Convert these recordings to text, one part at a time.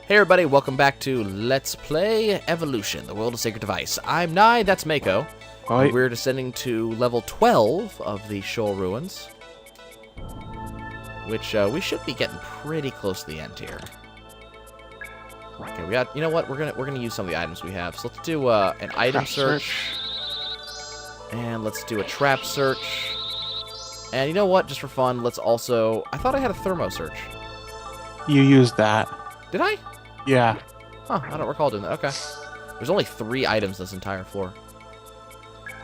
Hey everybody, welcome back to Let's Play Evolution, the World of Sacred Device. I'm Nye, that's Mako. Hi. We're descending to level 12 of the Shoal ruins, which we should be getting pretty close to the end here. Okay, we got. You know what? We're gonna use some of the items we have. So let's do an item search, and let's do a trap search. And you know what? Just for fun, let's also. I thought I had a thermo search. You used that. Did I? Yeah. Huh, I don't recall doing that. Okay. There's only 3 items this entire floor.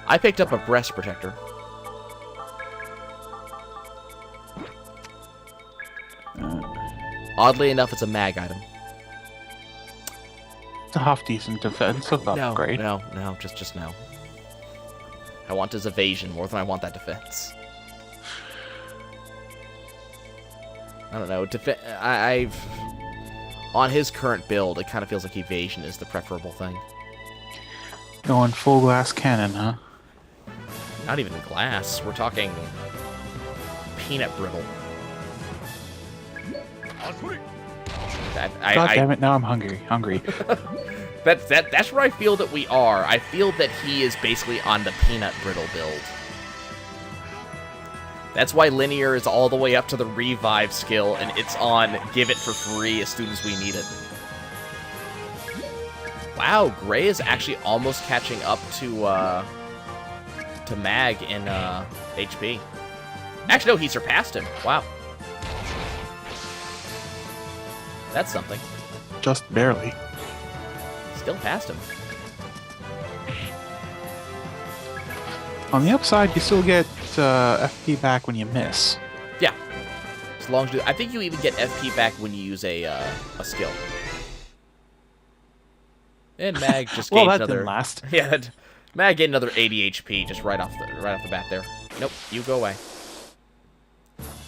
I picked up a breast protector. Oddly enough, it's a mag item. It's a half-decent defensive upgrade. No, just no. I want his evasion more than I want that defense. I don't know. I've... On his current build, it kind of feels like evasion is the preferable thing. Going full glass cannon, huh? Not even glass. We're talking peanut brittle. God damn it! Now I'm hungry. That's where I feel that we are. I feel that he is basically on the peanut brittle build. That's why linear is all the way up to the revive skill, and it's on give it for free as soon as we need it. Wow, Gray is actually almost catching up to Mag in HP. Actually, no, he surpassed him. Wow. That's something. Just barely. Still passed him. On the upside, you still get FP back when you miss. Yeah. As long as I think you even get FP back when you use a skill. And Mag just gained that another. Didn't last. Yeah, Mag gained another 80 HP just right off the bat there. Nope, you go away.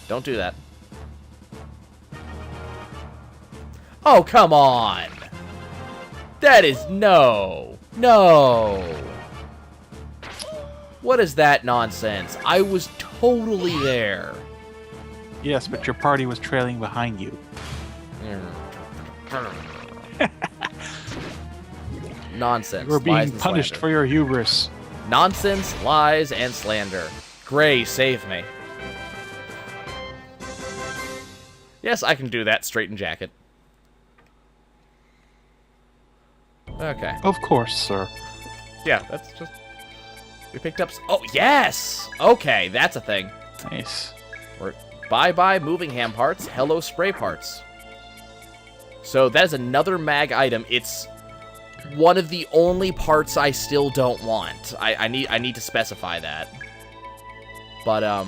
Don't do that. Oh, come on! That is no! What is that nonsense? I was totally there. Yes, but your party was trailing behind you. Nonsense. You were being lies and punished slander. for your hubris. Nonsense, lies, and slander. Gray, save me. Yes, I can do that. Straighten jacket. Okay. Of course, sir. Yeah, that's just... We picked up... Oh, yes! Okay, that's a thing. Nice. Bye-bye moving hand parts. Hello spray parts. So that is another mag item. It's one of the only parts I still don't want. I need to specify that. But,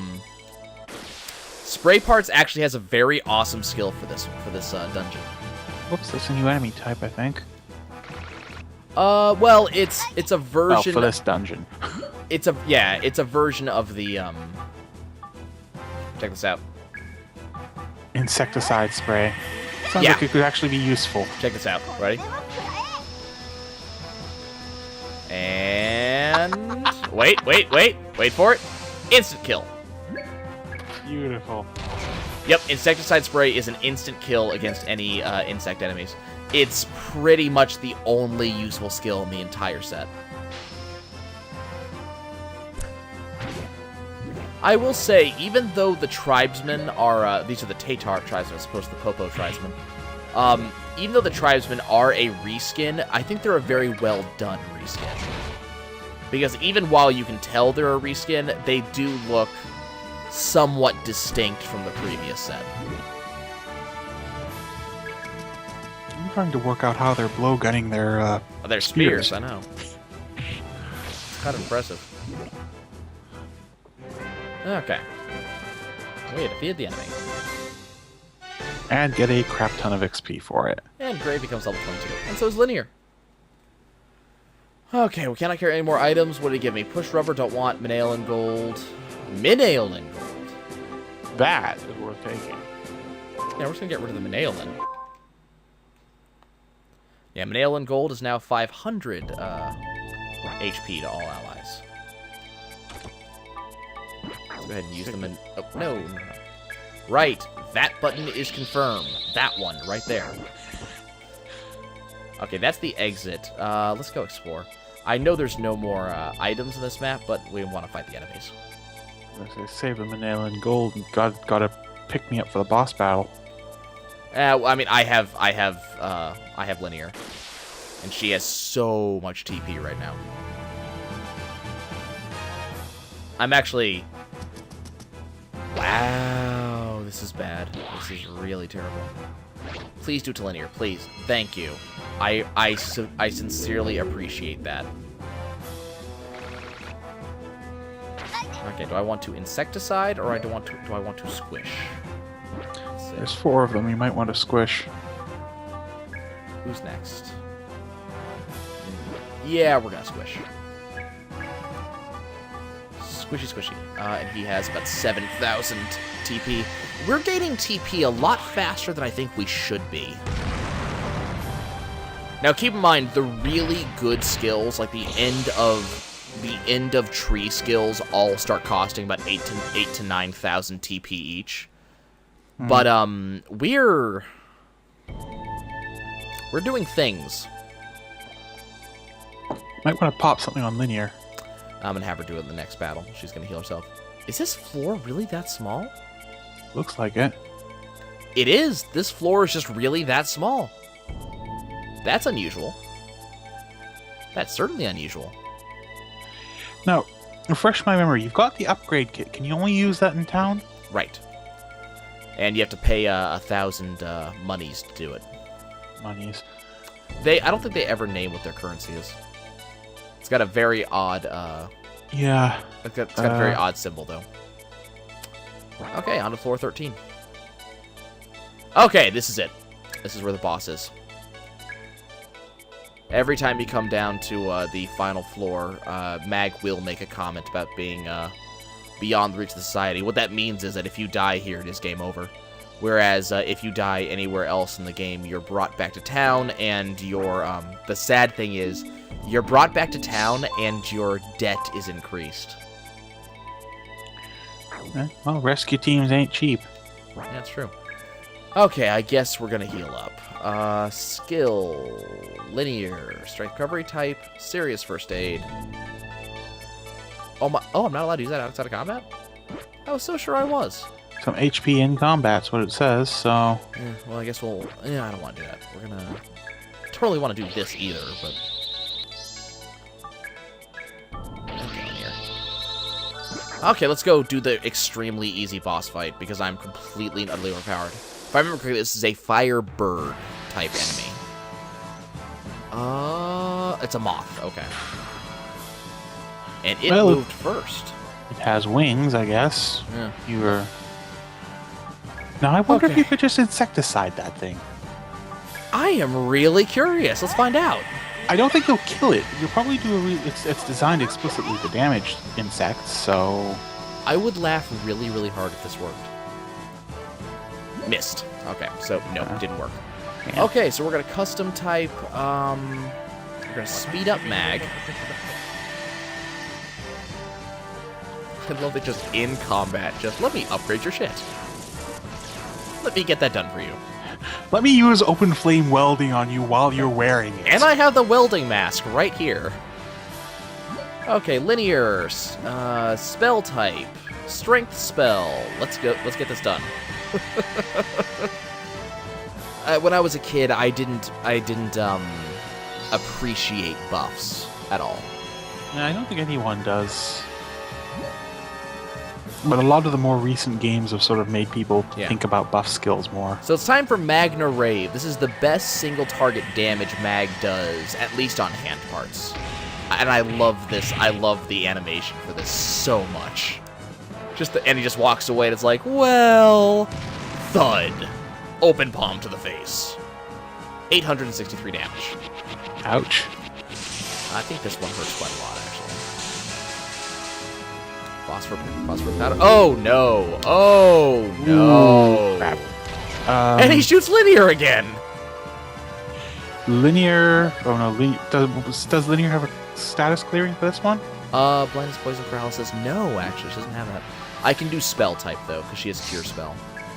spray parts actually has a very awesome skill for this dungeon. Whoops, that's a new enemy type, I think. Well, it's a version... Oh, for this dungeon. It's a version of the, Check this out. Insecticide spray. Sounds Yeah. like it could actually be useful. Check this out. Ready? And... Wait for it. Instant kill. Beautiful. Yep, insecticide spray is an instant kill against any insect enemies. It's pretty much the only useful skill in the entire set. I will say, even though the tribesmen are, these are the Tatar tribesmen as opposed to the Popo tribesmen, even though the tribesmen are a reskin, I think they're a very well done reskin. Because even while you can tell they're a reskin, they do look somewhat distinct from the previous set. I'm trying to work out how they're blowgunning their They're spears, I know. It's kind of impressive. Okay. We defeated the enemy. And get a crap ton of XP for it. And Gray becomes level 22. And so is Linear. Okay, we cannot carry any more items. What did he give me? Push rubber, don't want. Minail and gold. Minail and gold. That is worth taking. Yeah, we're just going to get rid of the Minail then. Yeah, Minail and gold is now 500 HP to all allies. Let's go ahead and use them in... Oh, no. Right. That button is confirmed. That one, right there. Okay, that's the exit. Let's go explore. I know there's no more items in this map, but we want to fight the enemies. Save the Manila and gold. Gotta pick me up for the boss battle. I mean, I have Linear, and she has so much TP right now. I'm actually... Wow, this is bad. This is really terrible. Please do to Linear, please. Thank you. I sincerely appreciate that. Okay, do I want to insecticide or do I want to squish? There's 4 of them. You might want to squish. Who's next? Yeah, we're gonna squish. Squishy, squishy. And he has about 7,000 TP. We're gaining TP a lot faster than I think we should be. Now, keep in mind, the really good skills, like the end of tree skills, all start costing about 8 to 9,000 TP each. But we're doing things. Might want to pop something on Linear. I'm gonna have her do it in the next battle. She's gonna heal herself. Is this floor really that small? Looks like it. It is. This floor is just really that small. That's unusual. That's certainly unusual. Now, refresh my memory. You've got the upgrade kit. Can you only use that in town? Right. And you have to pay 1,000 monies to do it. Monies. I don't think they ever name what their currency is. It's got a very odd. Yeah. It's got a very odd symbol though. Okay, on to floor 13. Okay, this is it. This is where the boss is. Every time you come down to the final floor, Mag will make a comment about being beyond the reach of the society. What that means is that if you die here, it is game over. Whereas if you die anywhere else in the game, you're brought back to town, and the sad thing is, you're brought back to town, and your debt is increased. Well, rescue teams ain't cheap. Yeah, that's true. Okay, I guess we're gonna heal up. Skill, linear, strength recovery type, serious first aid. Oh, I'm not allowed to use that outside of combat? I was so sure I was. Some HP in combat's what it says, so... Yeah, well, I guess I don't want to do that. We're gonna... Don't really want to do this either, but... Okay, let's go do the extremely easy boss fight, because I'm completely and utterly overpowered. If I remember correctly, this is a fire bird type enemy. It's a moth, okay. And it moved first. It has wings, I guess. Yeah. You were... Now, I wonder if you could just insecticide that thing. I am really curious. Let's find out. I don't think they'll kill it. You'll probably do it's designed explicitly to damage insects, so... I would laugh really, really hard if this worked. Missed. Okay, so no, didn't work. Yeah. Okay, so we're gonna custom type, we're gonna speed up Mag. I love it just in combat. Just let me upgrade your shit. Let me get that done for you. Let me use open flame welding on you while you're wearing it. And I have the welding mask right here. Okay, linear, spell type, strength spell. Let's get this done. When I was a kid, I didn't appreciate buffs at all. Yeah, I don't think anyone does. But a lot of the more recent games have sort of made people think about buff skills more. So it's time for Magna Rave. This is the best single target damage Mag does, at least on hand parts. And I love this. I love the animation for this so much. And he just walks away and it's like, well, thud. Open palm to the face. 863 damage. Ouch. I think this one hurts quite a lot, actually. Phosphor powder. Oh, no. Oh, no. Ooh, crap. And he shoots linear again. Linear... Oh, no. Does linear have a status clearing for this one? Blindness, poison, paralysis. No, actually. She doesn't have that. I can do spell type, though, because she has cure spell.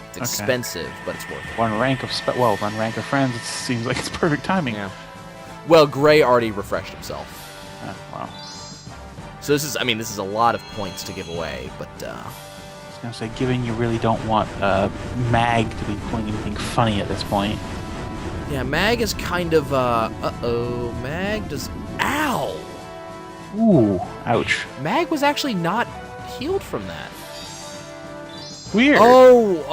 It's expensive, but it's worth it. One rank of friends. It seems like it's perfect timing. Yeah. Well, Gray already refreshed himself. Wow. So this is, I mean, this is a lot of points to give away, but, I was gonna say, given you really don't want Mag to be pulling anything funny at this point. yeah, Mag is kind of, uh-oh, Mag does, ow! Ooh, ouch. Mag was actually not healed from that. Weird. Oh.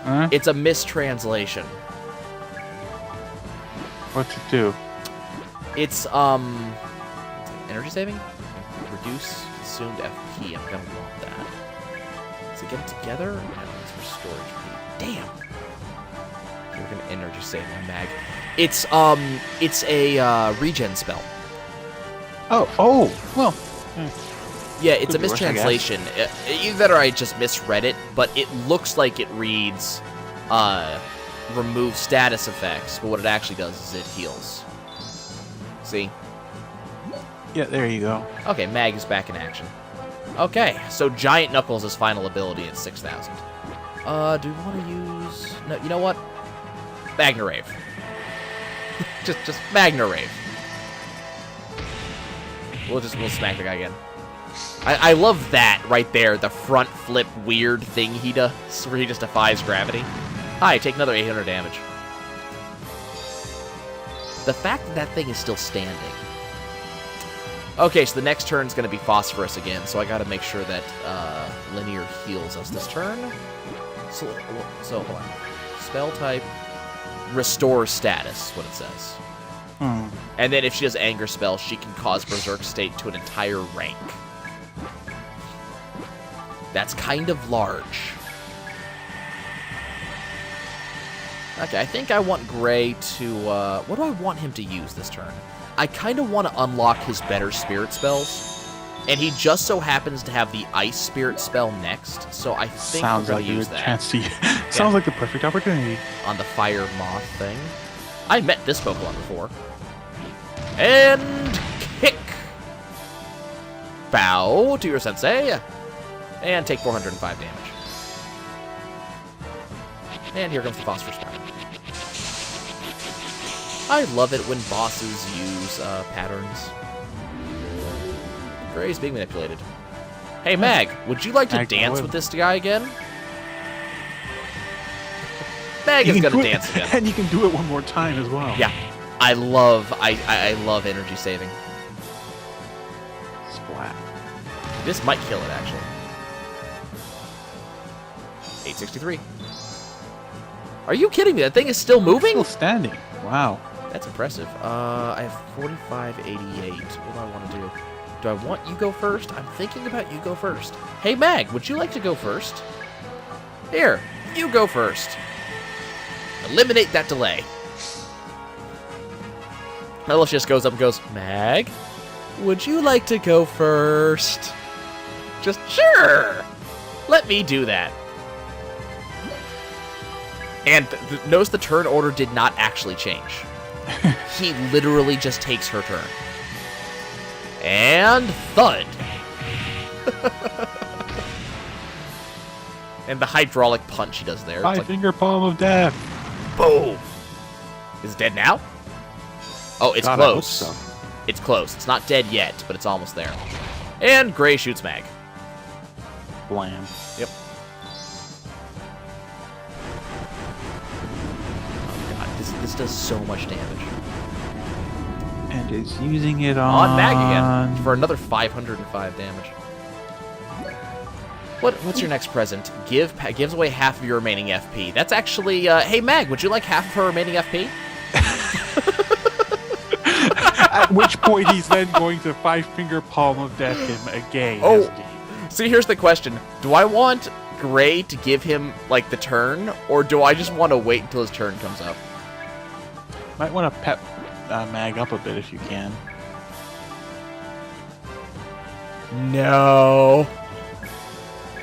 Huh? It's a mistranslation. What's it do? It's, energy saving? Reduce consumed FP. I'm gonna want that. Does it get it together? No, it's restore HP. Damn! We're gonna energy save my Mag. It's a, regen spell. Oh, well. Yeah, it's Could a be worse, I guess. mistranslation. Either I just misread it, but it looks like it reads, remove status effects, but what it actually does is it heals. See? Yeah, there you go. Okay, Mag is back in action. Okay, so Giant Knuckles' his final ability at 6,000. Do we want to use... No, you know what? Magna Rave. just Magna Rave. We'll smack the guy again. I love that right there, the front flip weird thing he does, where he just defies gravity. Hi, take another 800 damage. The fact that that thing is still standing. Okay, so the next turn's going to be Phosphorus again, so I got to make sure that Linear heals us this turn. So hold on. Spell type, restore status, what it says. And then if she does Anger Spell, she can cause Berserk State to an entire rank. That's kind of large. Okay, I think I want Gray to, what do I want him to use this turn? I kind of want to unlock his better spirit spells, and he just so happens to have the Ice Spirit spell next, so I think Sounds we're like going to a use good that. chance to. Sounds like the perfect opportunity. On the Fire Moth thing. I met this Pokemon before. And kick! Bow to your sensei. And take 405 damage. And here comes the Phosphorus power. I love it when bosses use patterns. Gray's being manipulated. Hey, Mag, would you like to Mag, dance would. with this guy again? Mag is gonna dance again. And you can do it one more time as well. Yeah. I love energy saving. Splat. This might kill it, actually. 863. Are you kidding me? That thing is still moving? Still standing. Wow. That's impressive. I have 4588. What do I want to do? Do I want you go first? I'm thinking about you go first. Hey, Mag, would you like to go first? Here, you go first. Eliminate that delay. Melif just goes up and goes, Mag, would you like to go first? Just, sure. Let me do that. And notice the turn order did not actually change. He literally just takes her turn. And thud. And the hydraulic punch he does there. It's like, Finger palm of death. boom. Is it dead now? Oh, it's God, I hope close. so. It's close. It's not dead yet, but it's almost there. And Gray shoots Mag. Blam. Yep. Oh god, this does so much damage. And is using it on... On Mag again for another 505 damage. What's your next present? Gives away half of your remaining FP. That's actually... hey, Mag, would you like half of her remaining FP? At which point he's then going to finger palm of death him again. Oh. isn't he? See, here's the question. Do I want Gray to give him, like, the turn? Or do I just want to wait until his turn comes up? Might want to pep Mag up a bit if you can. No.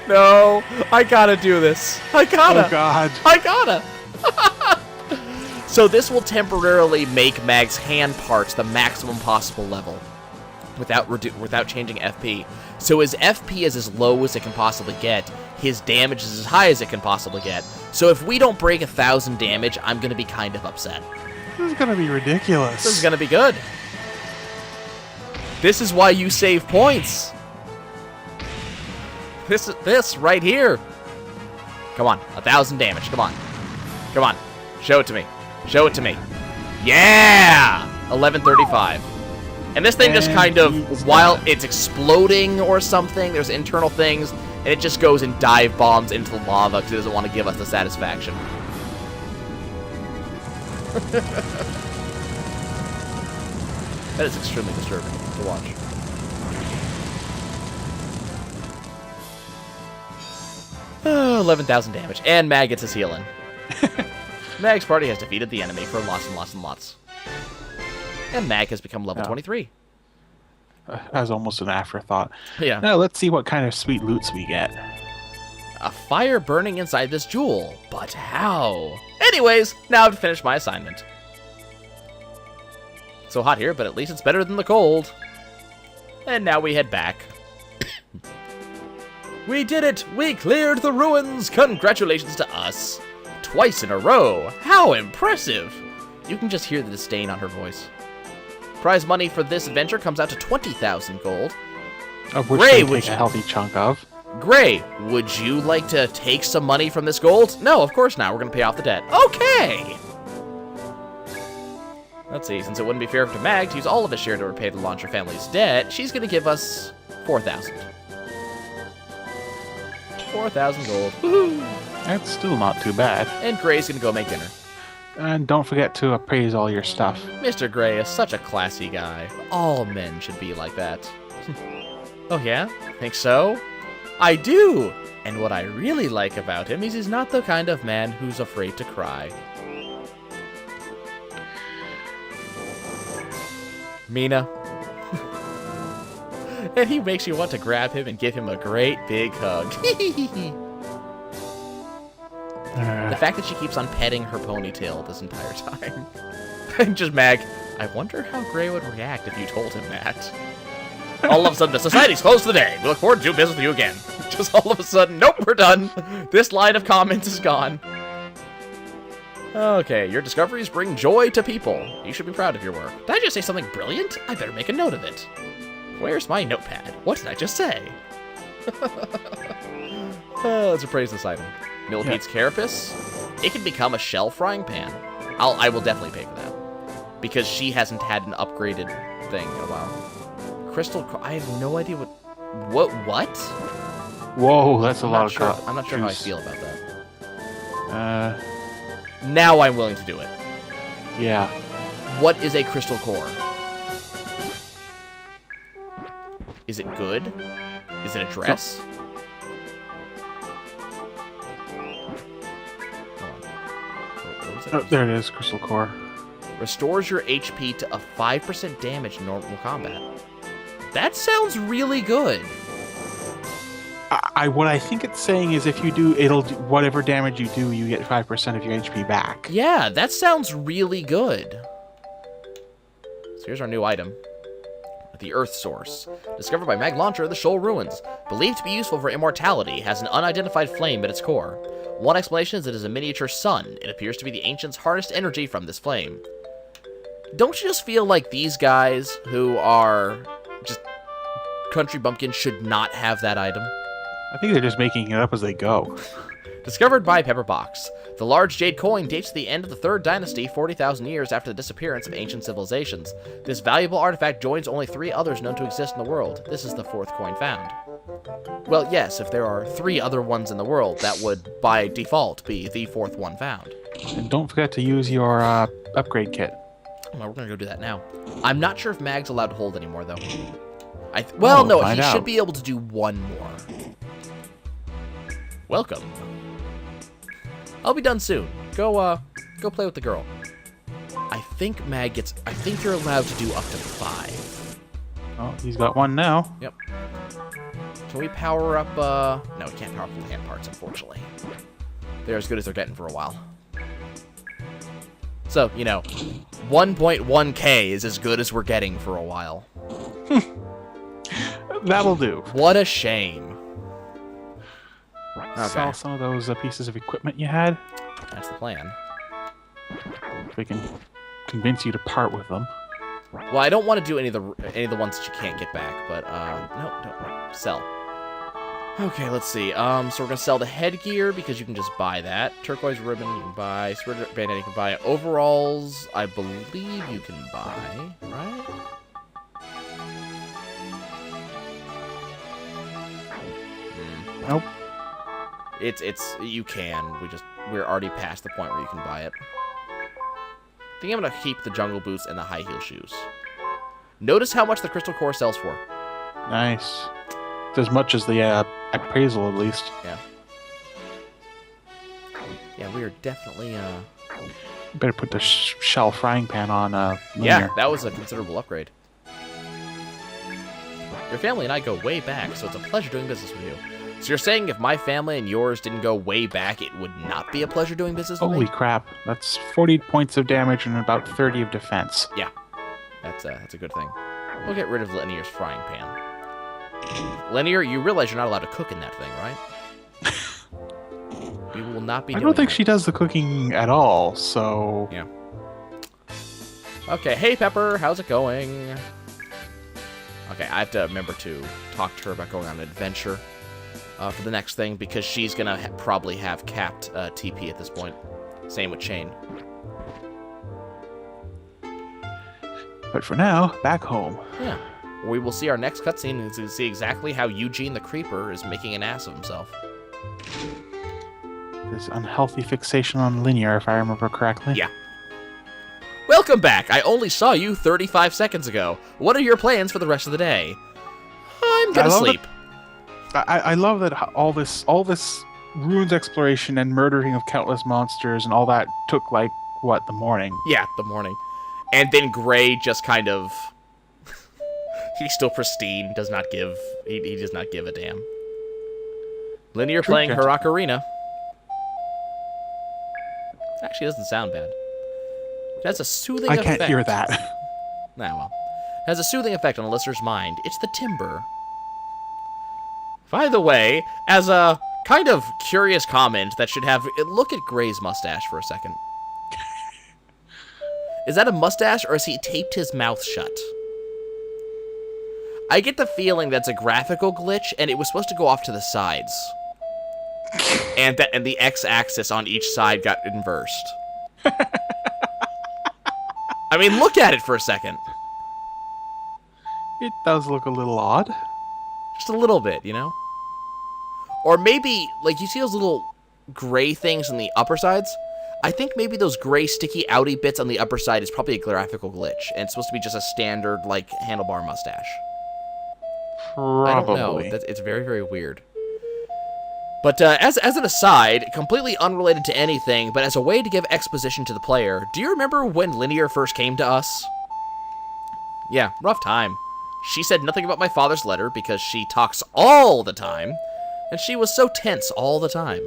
No. I gotta do this. I gotta. Oh god. I gotta. So this will temporarily make Mag's hand parts the maximum possible level without changing FP. So his FP is as low as it can possibly get. His damage is as high as it can possibly get. So if we don't break 1,000 damage, I'm going to be kind of upset. This is gonna be ridiculous. This is going to be good. This is why you save points. This right here. Come on, 1,000 damage. Come on. Come on. Show it to me. Show it to me. Yeah! 1135. And this thing just kind of, while it's exploding or something, there's internal things, and it just goes and dive bombs into the lava because it doesn't want to give us the satisfaction. That is extremely disturbing to watch. Oh, 11,000 damage. And Mag gets his healing. Mag's party has defeated the enemy for lots and lots and lots. And Mag has become level 23. As almost an afterthought. Yeah. Now let's see what kind of sweet loots we get. A fire burning inside this jewel. But how? Anyways, now I've finished my assignment. So hot here, but at least it's better than the cold. And now we head back. We did it! We cleared the ruins! Congratulations to us! Twice in a row! How impressive! You can just hear the disdain on her voice. Prize money for this adventure comes out to 20,000 gold. Of which Gray, they take a healthy chunk of. Gray, would you like to take some money from this gold? No, of course not. We're going to pay off the debt. Okay! Let's see. Since it wouldn't be fair to Mag to use all of his share to repay the Launcher family's debt, she's going to give us 4,000. 4,000 gold. Woohoo! That's still not too bad. And Gray's going to go make dinner. And don't forget to appraise all your stuff. Mr. Gray is such a classy guy. All men should be like that. Oh yeah? Think so? I do! And what I really like about him is he's not the kind of man who's afraid to cry. Mina. And he makes you want to grab him and give him a great big hug. The fact that she keeps on petting her ponytail this entire time. And just Mag, I wonder how Gray would react if you told him that. All of a sudden, the society's closed for the day. We look forward to doing business with you again. Just all of a sudden, nope, we're done. This line of comments is gone. Okay, your discoveries bring joy to people. You should be proud of your work. Did I just say something brilliant? I better make a note of it. Where's my notepad? What did I just say? Let's appraise this item. Millipede's carapace. It can become a shell frying pan. I will definitely pay for that. Because she hasn't had an upgraded thing in a while. Crystal, I have no idea what? Whoa, that's a lot of crap. I'm not sure how I feel about that. Now I'm willing to do it. Yeah. What is a crystal core? Is it good? Is it a dress? Oh, there it is, crystal core. Restores your HP to a 5% damage in normal combat. That sounds really good. What I think it's saying is if you do, it'll do whatever damage you do, you get 5% of your HP back. Yeah, that sounds really good. So here's our new item. The Earth Source. Discovered by Mag Launcher of the Shoal Ruins. Believed to be useful for immortality, has an unidentified flame at its core. One explanation is it is a miniature sun. It appears to be the ancients' harnessed energy from this flame. Don't you just feel like these guys who are just country bumpkins should not have that item? I think they're just making it up as they go. Discovered by Pepperbox. The large jade coin dates to the end of the 3rd dynasty, 40,000 years after the disappearance of ancient civilizations. This valuable artifact joins only 3 others known to exist in the world. This is the 4th coin found. Well, yes, if there are 3 other ones in the world, that would, by default, be the 4th one found. And don't forget to use your upgrade kit. Well, we're going to go do that now. I'm not sure if Mag's allowed to hold anymore, though. Well, no, he should be able to do 1 more. Welcome. I'll be done soon. Go play with the girl. I think you're allowed to do up to 5. Oh, he's got 1 now. Yep. Can we power up, no, we can't power up the hand parts, unfortunately. They're as good as they're getting for a while. So, 1.1k is as good as we're getting for a while. That'll do. What a shame. Sell some of those pieces of equipment you had. That's the plan. If we can convince you to part with them. Well, I don't want to do any of the ones that you can't get back, but no, don't sell. Okay, let's see. So we're gonna sell the headgear because you can just buy that. Turquoise ribbon you can buy. Spirit bandana you can buy. Overalls, I believe you can buy, right? Nope. It's you can. We're already past the point where you can buy it. I think I'm gonna keep the jungle boots and the high heel shoes. Notice how much the crystal core sells for. Nice. It's as much as the appraisal, at least. Yeah. Yeah, we are definitely Better put the shell frying pan on Linear. Yeah, that was a considerable upgrade. Your family and I go way back, so it's a pleasure doing business with you. So you're saying if my family and yours didn't go way back, it would not be a pleasure doing business with me? Holy crap. That's 40 points of damage and about 30 of defense. Yeah. That's a good thing. We'll get rid of Linear's frying pan. Linear, you realize you're not allowed to cook in that thing, right? You will not be doing I don't think that. she does the cooking at all, so... Yeah. Okay, hey Pepper, how's it going? Okay, I have to remember to talk to her about going on an adventure for the next thing, because she's gonna probably have capped TP at this point. Same with Chain. But for now, back home. Yeah. We will see our next cutscene and see exactly how Eugene the Creeper is making an ass of himself. This unhealthy fixation on Linear, if I remember correctly. Yeah. Welcome back! I only saw you 35 seconds ago. What are your plans for the rest of the day? I'm gonna sleep. I love that all this ruins exploration and murdering of countless monsters and all that took, like, what, the morning? Yeah, the morning. And then Gray just kind of... He's still pristine, does not give... He does not give a damn. Linear playing her ocarina. Actually, doesn't sound bad. It has a soothing effect. I can't hear that. Nah, well. It has a soothing effect on the listener's mind. It's the timbre. By the way, as a kind of curious comment that should have... Look at Gray's mustache for a second. Is that a mustache, or has he taped his mouth shut? I get the feeling that's a graphical glitch, and it was supposed to go off to the sides. And the x-axis on each side got inversed. I mean, look at it for a second. It does look a little odd. Just a little bit, you know? Or maybe, like, you see those little gray things on the upper sides? I think maybe those gray sticky outy bits on the upper side is probably a graphical glitch, and it's supposed to be just a standard, like, handlebar mustache. Probably. I don't know. It's very, very weird. But as an aside, completely unrelated to anything, but as a way to give exposition to the player, do you remember when Linear first came to us? Yeah, rough time. She said nothing about my father's letter because she talks all the time, and she was so tense all the time.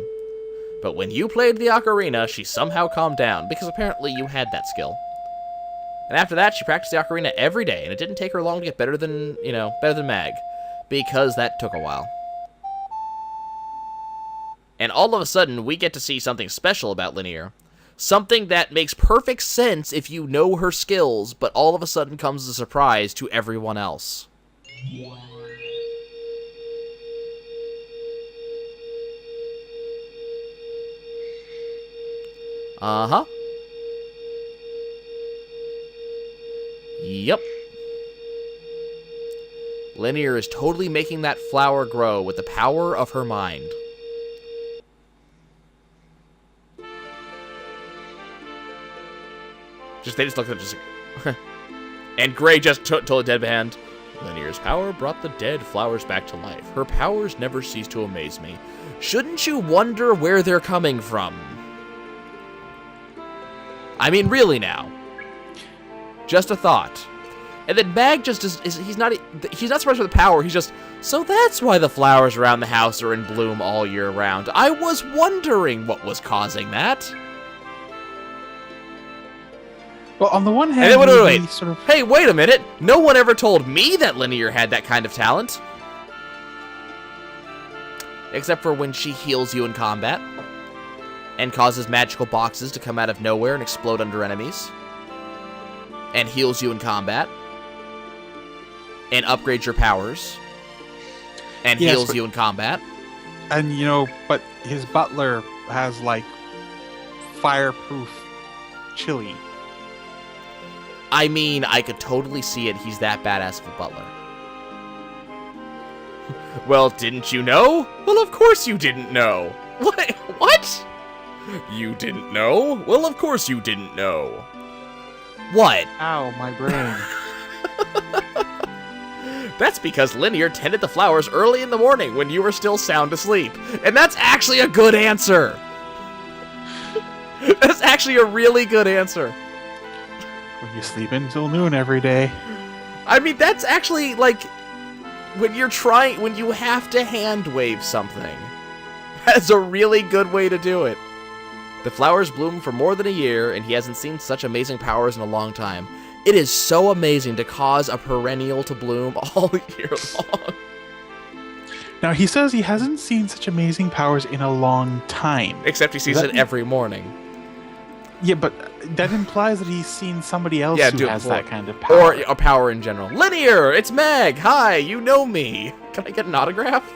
But when you played the ocarina, she somehow calmed down, because apparently you had that skill. And after that, she practiced the ocarina every day, and it didn't take her long to get better than Mag, because that took a while. And all of a sudden, we get to see something special about Linear. Something that makes perfect sense if you know her skills, but all of a sudden comes as a surprise to everyone else. Uh-huh. Yep. Linear is totally making that flower grow with the power of her mind. They just looked at it just like... And Gray just told a dead hand, Linear's power brought the dead flowers back to life. Her powers never cease to amaze me. Shouldn't you wonder where they're coming from? I mean, really now. Just a thought. And then Mag just he's not surprised by the power. He's just, so that's why the flowers around the house are in bloom all year round. I was wondering what was causing that. Well, on the one hand, and then, wait. Sort of... Hey, wait a minute. No one ever told me that Linear had that kind of talent. except for when she heals you in combat, and causes magical boxes to come out of nowhere and explode under enemies, and heals you in combat, and upgrades your powers, and heals you in combat. And, but his butler has, like, fireproof chili. I mean, I could totally see it. He's that badass of a butler. Well, didn't you know? Well, of course you didn't know. What? You didn't know? Well, of course you didn't know. What? Ow, my brain. That's because Linear tended the flowers early in the morning when you were still sound asleep. And that's actually a good answer. That's actually a really good answer. When you sleep until noon every day. I mean, that's actually, like, when you have to hand wave something. That's a really good way to do it. The flowers bloom for more than a year, and he hasn't seen such amazing powers in a long time. It is so amazing to cause a perennial to bloom all year long. Now, he says he hasn't seen such amazing powers in a long time. Except he sees it every morning. Yeah, but that implies that he's seen somebody else who has that kind of power. Or a power in general. Linear! It's Meg! Hi, you know me. Can I get an autograph?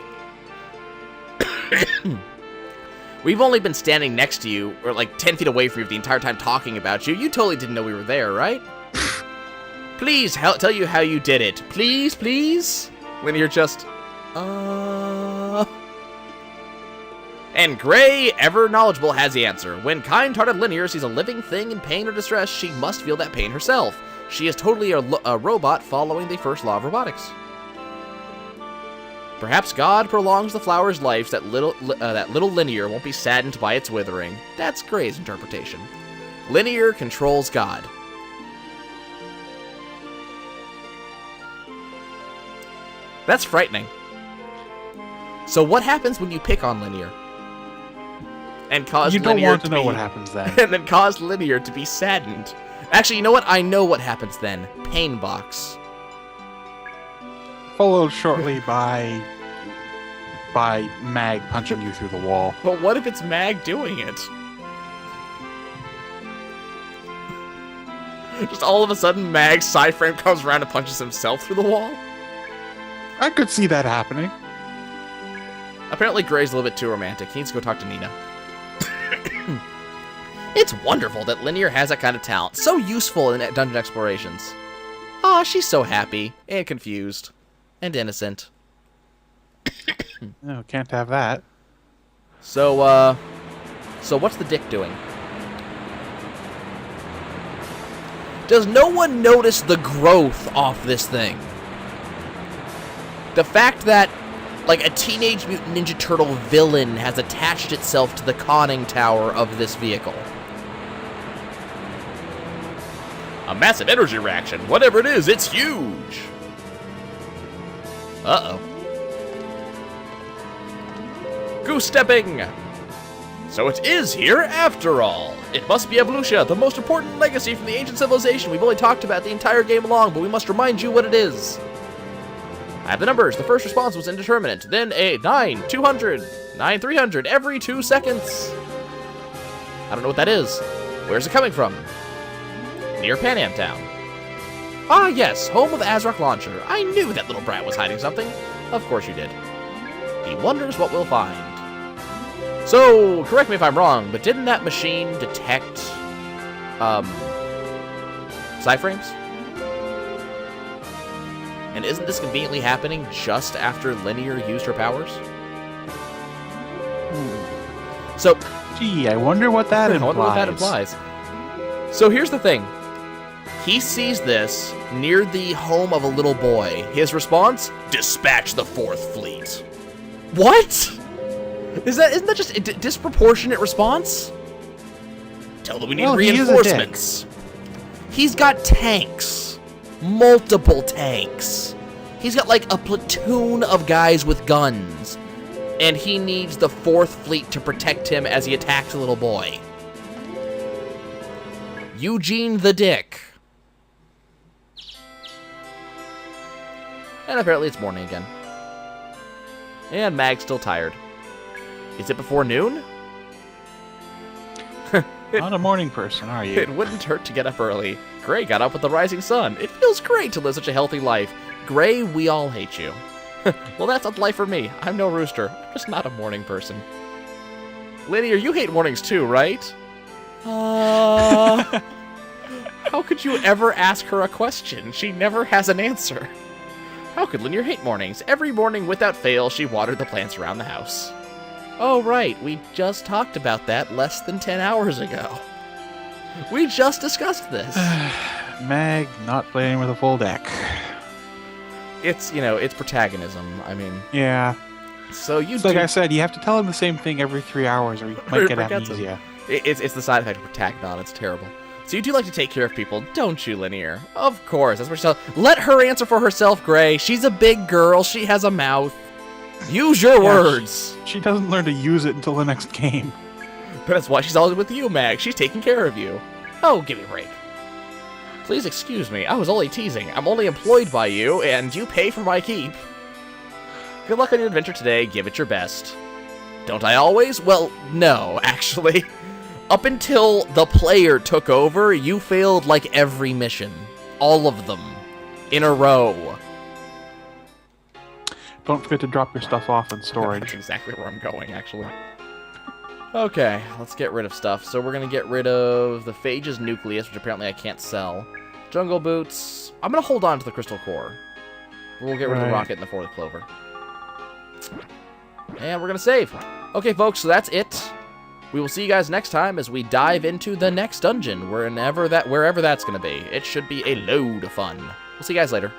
We've only been standing next to you, or like 10 feet away from you the entire time talking about you. You totally didn't know we were there, right? Please, tell you how you did it. Please, please? Linear just, And Gray, ever knowledgeable, has the answer. When kind-hearted Linear sees a living thing in pain or distress, she must feel that pain herself. She is totally a robot following the first law of robotics. Perhaps God prolongs the flower's life that little Linear won't be saddened by its withering. That's Gray's interpretation. Linear controls God. That's frightening. So what happens when you pick on Linear? And cause you don't Linear want to know what happens then. And then cause Linear to be saddened. Actually, you know what? I know what happens then. Pain box. Followed shortly by Mag punching you through the wall. But what if it's Mag doing it? Just all of a sudden, Mag's side frame comes around and punches himself through the wall? I could see that happening. Apparently Gray's a little bit too romantic. He needs to go talk to Nina. It's wonderful that Linear has that kind of talent. So useful in dungeon explorations. Aw, she's so happy. And confused. And innocent. No, can't have that. So what's the dick doing? Does no one notice the growth off this thing? The fact that, like, a Teenage Mutant Ninja Turtle villain has attached itself to the conning tower of this vehicle. A massive energy reaction. Whatever it is, it's huge. Uh-oh. Goose stepping! So it is here after all. It must be Evolutia, the most important legacy from the ancient civilization we've only talked about the entire game long, but we must remind you what it is. I have the numbers. The first response was indeterminate, then a 9, 200, 9, 300, every 2 seconds. I don't know what that is. Where's it coming from? Near Panam Town. Ah, yes, home of Azrock Launcher. I knew that little brat was hiding something. Of course you did. He wonders what we'll find. So, correct me if I'm wrong, but didn't that machine detect, Psyframes? And isn't this conveniently happening just after Linear used her powers? So, gee, I wonder what that implies. I wonder what that implies. So here's the thing. He sees this near the home of a little boy. His response? Dispatch the 4th Fleet. What? Isn't that just a disproportionate response? Tell them we need reinforcements. He's got tanks. Multiple tanks. He's got like a platoon of guys with guns. And he needs the 4th Fleet to protect him as he attacks a little boy. Eugene the Dick. And apparently it's morning again. And Mag's still tired. Is it before noon? Not a morning person, are you? It wouldn't hurt to get up early. Gray got up with the rising sun. It feels great to live such a healthy life. Gray, we all hate you. Well, that's not life for me. I'm no rooster. I'm just not a morning person. Linear, you hate mornings too, right? How could you ever ask her a question? She never has an answer. How could Linear hate mornings? Every morning, without fail, she watered the plants around the house. Oh, right. We just talked about that less than 10 hours ago. We just discussed this. Meg not playing with a full deck. It's, it's protagonism. I mean... Yeah. So you like I said, you have to tell him the same thing every 3 hours or you might get amnesia. It's the side effect of protagonism. It's terrible. So you do like to take care of people, don't you, Linear? Of course. That's what she said. Let her answer for herself, Gray. She's a big girl. She has a mouth. Use your words. She doesn't learn to use it until the next game. But that's why she's always with you, Mag. She's taking care of you. Oh, give me a break. Please excuse me. I was only teasing. I'm only employed by you, and you pay for my keep. Good luck on your adventure today. Give it your best. Don't I always? Well, no, actually. Up until the player took over, you failed like every mission. All of them. In a row. Don't forget to drop your stuff off in storage. That's exactly where I'm going, actually. Okay, let's get rid of stuff. So we're going to get rid of the Phage's Nucleus, which apparently I can't sell. Jungle Boots. I'm going to hold on to the Crystal Core. We'll get rid of the Rocket and the 4th Clover. And we're going to save. Okay, folks, so that's it. We will see you guys next time as we dive into the next dungeon, wherever that's going to be. It should be a load of fun. We'll see you guys later.